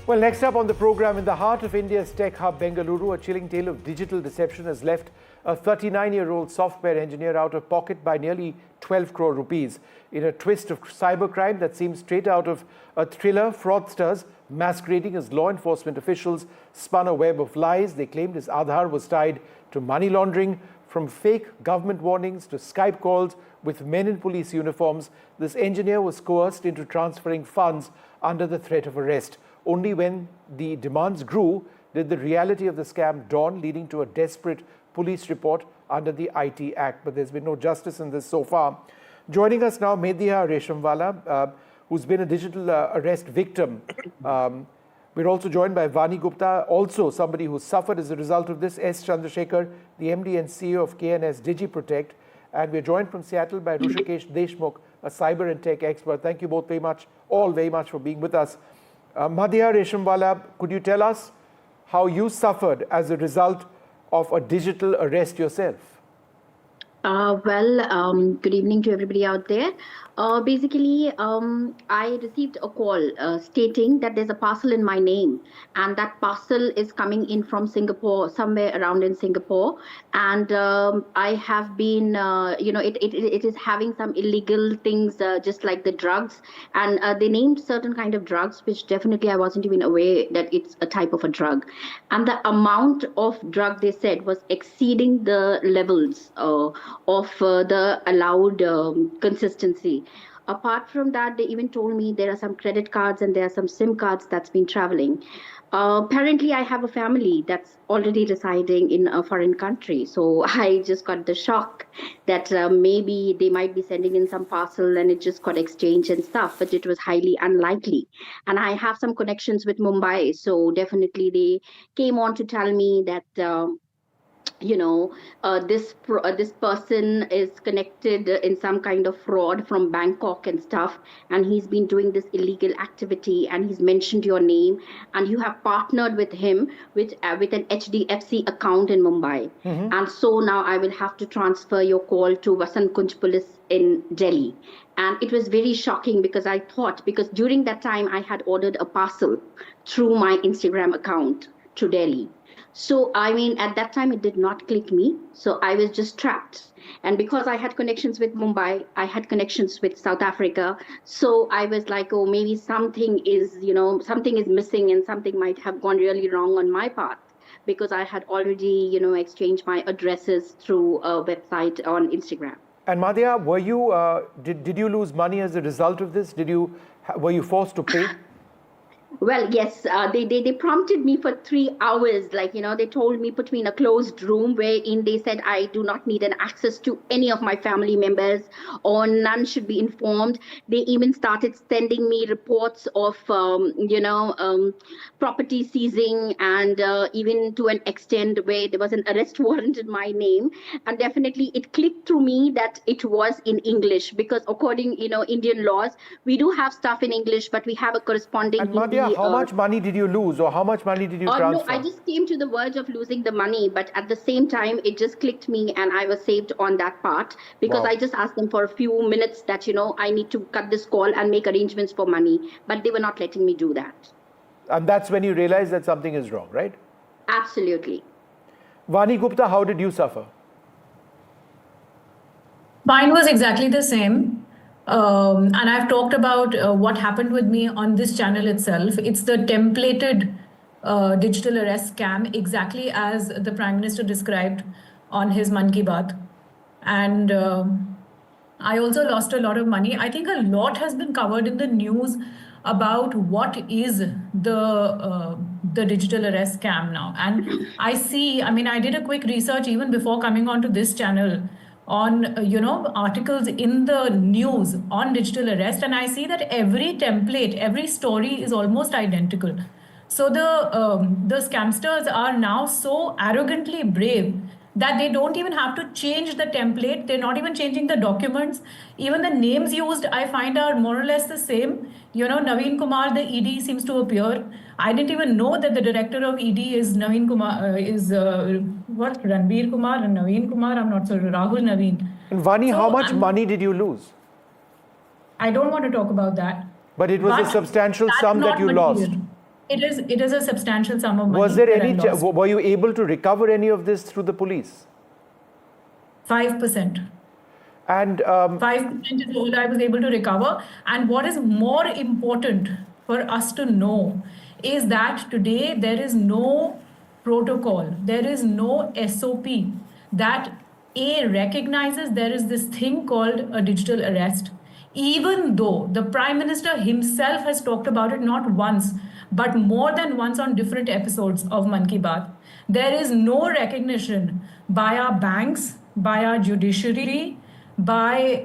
Well, next up on the program, in the heart of India's tech hub, Bengaluru, a chilling tale of digital deception has left a 39-year-old software engineer out of pocket by nearly 12 crore rupees. In a twist of cybercrime that seems straight out of a thriller, fraudsters masquerading as law enforcement officials spun a web of lies. They claimed his Aadhaar was tied to money laundering. From fake government warnings to Skype calls with men in police uniforms, this engineer was coerced into transferring funds under the threat of arrest. Only when the demands grew did the reality of the scam dawn, leading to a desperate police report under the IT Act. But there's been no justice in this so far. Joining us now, Medhiya Reshmwala, who's been a digital arrest victim. We're also joined by Vani Gupta, also somebody who suffered as a result of this, S. Chandrasekhar, the MD and CEO of KNS Digi Protect. And we're joined from Seattle by Rushikesh Deshmukh, a cyber and tech expert. Thank you both very much, all very much for being with us. Medhiya Reshmwala, could you tell us how you suffered as a result of a digital arrest yourself? Good evening to everybody out there. Basically, I received a call stating that there's a parcel in my name, and that parcel is coming in from Singapore, somewhere around in Singapore. And I have been, it is having some illegal things, just like the drugs. And they named certain kind of drugs, which definitely I wasn't even aware that it's a type of a drug. And the amount of drug they said was exceeding the levels of the allowed consistency. Apart from that, they even told me there are some credit cards and there are some SIM cards that's been traveling. Apparently, I have a family that's already residing in a foreign country. So I just got the shock that maybe they might be sending in some parcel and it just got exchanged and stuff, but it was highly unlikely. And I have some connections with Mumbai. So definitely they came on to tell me that this person is connected in some kind of fraud from Bangkok and stuff, and he's been doing this illegal activity, and he's mentioned your name, and you have partnered with him with an HDFC account in Mumbai. Mm-hmm. And so now I will have to transfer your call to Vasant Kunj Police in Delhi. And it was very shocking because because during that time I had ordered a parcel through my Instagram account to Delhi. So, at that time, it did not click me. So I was just trapped. And because I had connections with Mumbai, I had connections with South Africa. So I was like, oh, maybe something is missing and something might have gone really wrong on my part, because I had already, exchanged my addresses through a website on Instagram. And Medhiya, were you, did you lose money as a result of this? Were you forced to pay? Well, yes, they prompted me for 3 hours. They told me put me in a closed room wherein they said I do not need an access to any of my family members, or none should be informed. They even started sending me reports of, property seizing, and even to an extent where there was an arrest warrant in my name. And definitely it clicked through me that it was in English, because according, Indian laws, we do have stuff in English, but we have a corresponding Hindi. How much money did you lose, or how much money did you transfer? No, I just came to the verge of losing the money, but at the same time, it just clicked me and I was saved on that part, because I just asked them for a few minutes that, I need to cut this call and make arrangements for money, but they were not letting me do that. And that's when you realized that something is wrong, right? Absolutely. Vani Gupta, how did you suffer? Mine was exactly the same. And I've talked about what happened with me on this channel itself. It's the templated digital arrest scam, exactly as the Prime Minister described on his Mann Ki Baat. And I also lost a lot of money. I think a lot has been covered in the news about what is the digital arrest scam now. And I did a quick research even before coming onto this channel on articles in the news on digital arrest, and I see that every template, every story is almost identical. So the scamsters are now so arrogantly brave that they don't even have to change the template. They're not even changing the documents. Even the names used, I find, are more or less the same. Naveen Kumar, the ED, seems to appear. I didn't even know that the director of ED is Naveen Kumar, Ranbir Kumar and Naveen Kumar. I'm not sure, Rahul Naveen. And Vani, how much money did you lose? I don't want to talk about that. But it was a substantial sum that you lost. It is a substantial sum of money. Was there that any? I lost. Were you able to recover any of this through the police? 5%. And 5% is all I was able to recover. And what is more important for us to know is that today there is no protocol, there is no SOP that recognizes there is this thing called a digital arrest. Even though the Prime Minister himself has talked about it not once, but more than once on different episodes of Man Ki Baat, there is no recognition by our banks, by our judiciary, by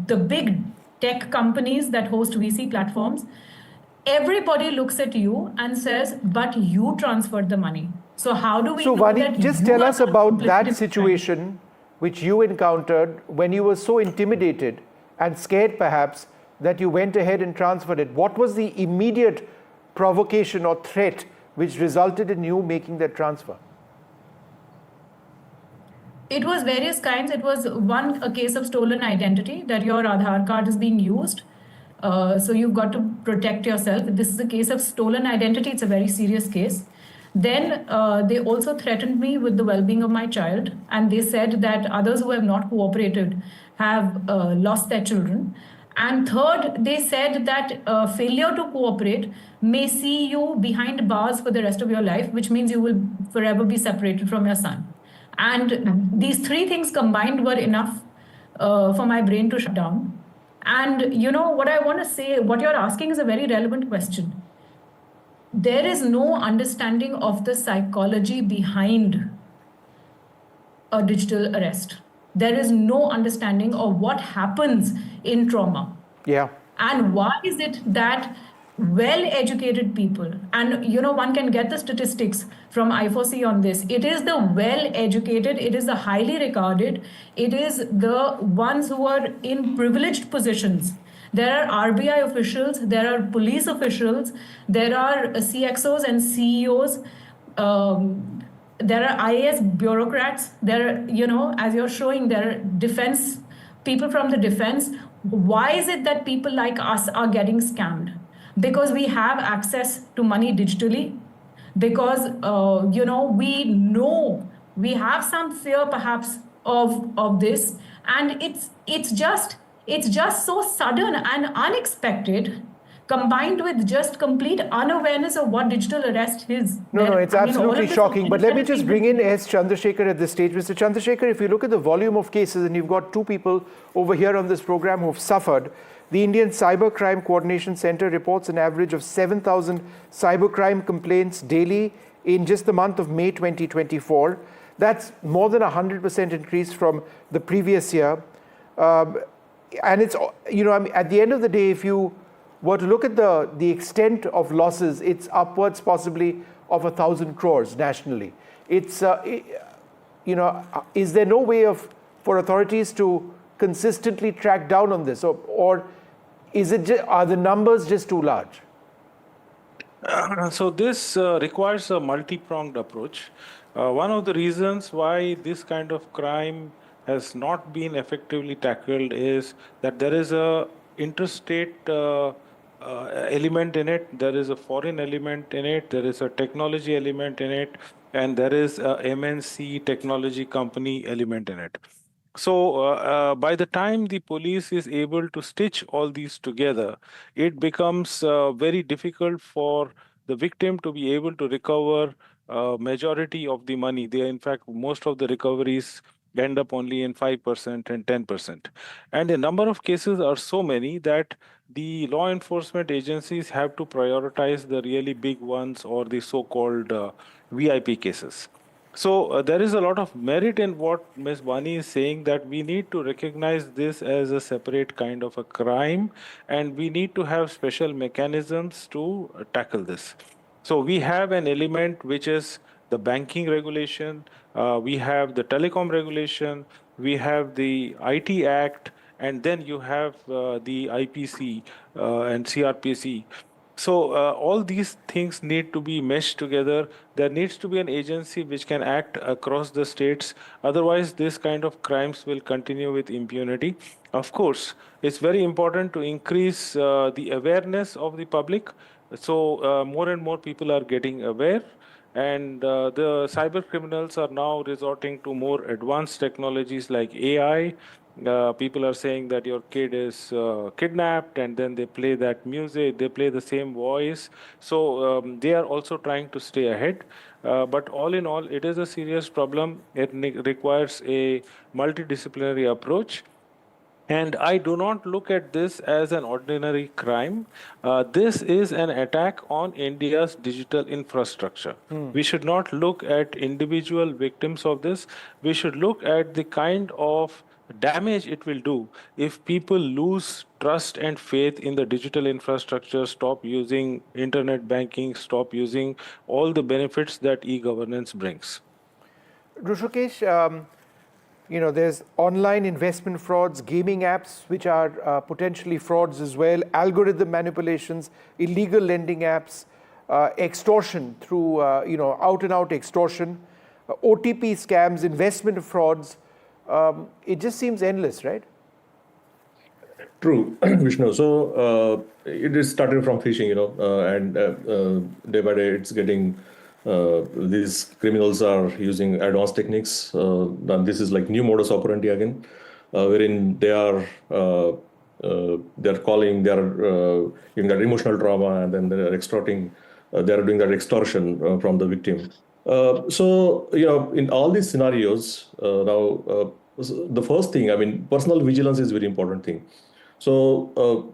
the big tech companies that host VC platforms. Everybody looks at you and says, but you transferred the money. So how do we so, know Vani, that just you tell are us about complicit in that crime? situation which you encountered when you were so intimidated and scared, perhaps, that you went ahead and transferred it. What was the immediate provocation or threat which resulted in you making that transfer? It was various kinds. It was a case of stolen identity, that your Aadhaar card is being used. So you've got to protect yourself. This is a case of stolen identity. It's a very serious case. Then they also threatened me with the well-being of my child. And they said that others who have not cooperated have lost their children. And third, they said that failure to cooperate may see you behind bars for the rest of your life, which means you will forever be separated from your son. And these three things combined were enough for my brain to shut down. And what I want to say, what you're asking is a very relevant question. There is no understanding of the psychology behind a digital arrest. There is no understanding of what happens in trauma. Yeah. And why is it that well-educated people, and one can get the statistics from I4C on this, it is the well-educated, it is the highly regarded, it is the ones who are in privileged positions. There are RBI officials, there are police officials, there are CXOs and CEOs, there are IAS bureaucrats, there are, as you're showing, there are defense, people from the defense. Why is it that people like us are getting scammed? Because we have access to money digitally, because we know we have some fear perhaps of this, and it's just so sudden and unexpected, combined with just complete unawareness of what digital arrest is. No, it's absolutely shocking. But let me just bring in S. Chandrasekhar at this stage. Mr. Chandrasekhar, if you look at the volume of cases, and you've got two people over here on this program who've suffered, the Indian Cybercrime Coordination Center reports an average of 7,000 cybercrime complaints daily in just the month of May 2024. That's more than 100% increase from the previous year. And it's, at the end of the day, if you were to look at the extent of losses, it's upwards possibly of 1,000 crores nationally. It's, is there no way for authorities to consistently track down on this, or are the numbers just too large? So this requires a multi-pronged approach. One of the reasons why this kind of crime has not been effectively tackled is that there is a interstate element in it, there is a foreign element in it, there is a technology element in it, and there is a MNC technology company element in it. So by the time the police is able to stitch all these together, it becomes very difficult for the victim to be able to recover majority of the money. In fact, most of the recoveries end up only in 5% and 10%. And the number of cases are so many that the law enforcement agencies have to prioritize the really big ones, or the so-called VIP cases. So there is a lot of merit in what Ms. Bani is saying, that we need to recognize this as a separate kind of a crime, and we need to have special mechanisms to tackle this. So we have an element which is the banking regulation, we have the telecom regulation, we have the IT Act, and then you have the IPC and CRPC. So all these things need to be meshed together. There needs to be an agency which can act across the states. Otherwise, this kind of crimes will continue with impunity. Of course, it's very important to increase the awareness of the public. So more and more people are getting aware. And the cyber criminals are now resorting to more advanced technologies like AI. People are saying that your kid is kidnapped, and then they play that music, they play the same voice. So they are also trying to stay ahead. But all in all, it is a serious problem. It requires a multidisciplinary approach. And I do not look at this as an ordinary crime. This is an attack on India's digital infrastructure. We should not look at individual victims of this. We should look at the kind of damage it will do if people lose trust and faith in the digital infrastructure, stop using internet banking, stop using all the benefits that e-governance brings. Rushikesh, there's online investment frauds, gaming apps, which are potentially frauds as well, algorithm manipulations, illegal lending apps, extortion through, out-and-out extortion, OTP scams, investment frauds. It just seems endless, right? True, Vishnu. So it is started from phishing, and day by day it's getting. These criminals are using advanced techniques. And this is like new modus operandi again, wherein they are calling, they are giving that emotional trauma, and then they are extorting. They are doing that extortion from the victim. So in all these scenarios, now the first thing, personal vigilance is a very important thing. So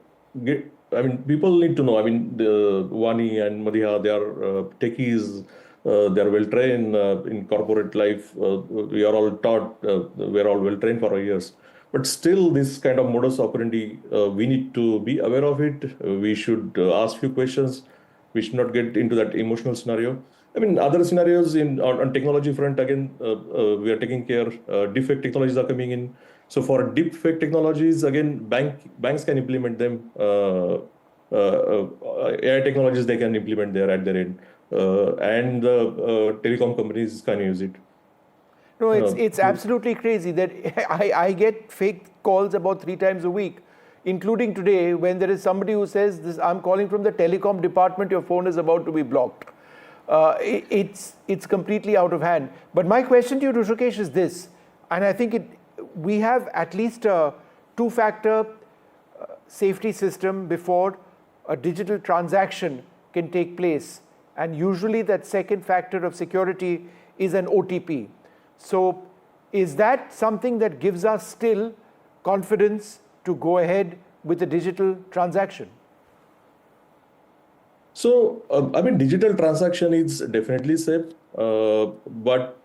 people need to know. The Vani and Madhya, they are techies. They are well trained in corporate life. We are all taught. We are all well trained for years. But still, this kind of modus operandi, we need to be aware of it. We should ask few questions. We should not get into that emotional scenario. Other scenarios on technology front, again, we are taking care. Deepfake technologies are coming in. So for deepfake technologies, again, banks can implement them. AI technologies, they can implement there at their end. And telecom companies can use it. No, it's absolutely crazy that I get fake calls about 3 times a week, including today when there is somebody who says, "This, I'm calling from the telecom department, your phone is about to be blocked." It's completely out of hand. But my question to you, Rushikesh, is this, and I think we have at least a 2-factor safety system before a digital transaction can take place. And usually that second factor of security is an OTP. So is that something that gives us still confidence to go ahead with a digital transaction? So, digital transaction is definitely safe, but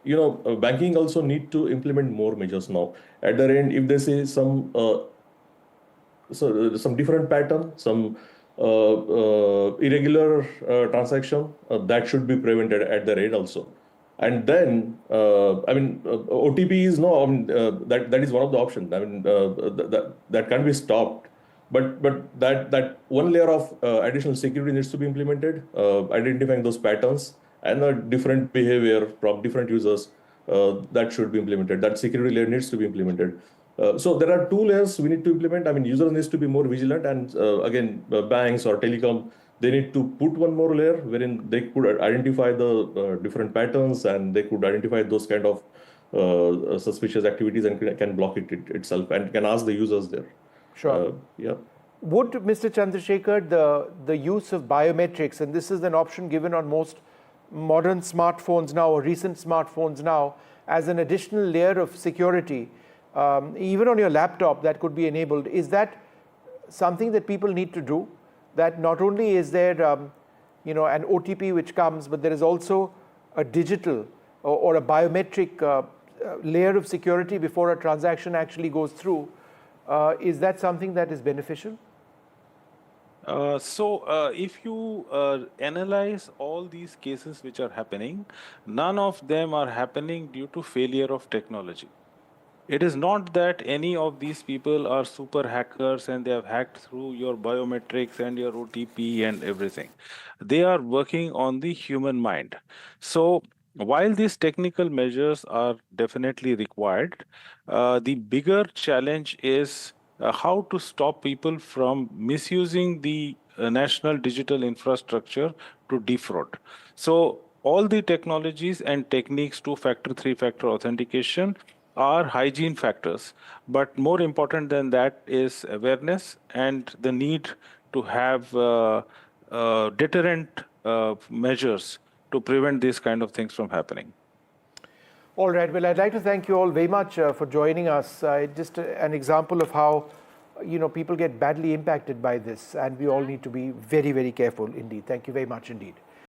banking also need to implement more measures now. At the end, if they say some different pattern, some irregular transaction, that should be prevented at the end also. And then, OTP is that is one of the options. That can be stopped. But that one layer of additional security needs to be implemented, identifying those patterns and the different behavior from different users, that should be implemented. That security layer needs to be implemented. So there are 2 layers we need to implement. Users needs to be more vigilant, and again, banks or telecom, they need to put one more layer wherein they could identify the different patterns, and they could identify those kind of suspicious activities and can block it itself and can ask the users there. Sure. Yeah. Would, Mr. Chandrasekhar, the use of biometrics, and this is an option given on most modern smartphones now, or recent smartphones now, as an additional layer of security, even on your laptop, that could be enabled. Is that something that people need to do? That not only is there, an OTP which comes, but there is also a digital or a biometric layer of security before a transaction actually goes through. Is that something that is beneficial? If you analyze all these cases which are happening, none of them are happening due to failure of technology. It is not that any of these people are super hackers and they have hacked through your biometrics and your OTP and everything. They are working on the human mind. So while these technical measures are definitely required, the bigger challenge is how to stop people from misusing the national digital infrastructure to defraud. So all the technologies and techniques to factor, three-factor authentication are hygiene factors. But more important than that is awareness and the need to have deterrent measures to prevent these kind of things from happening. All right. Well, I'd like to thank you all very much for joining us. Just an example of how, people get badly impacted by this, and we all need to be very, very careful indeed. Thank you very much indeed.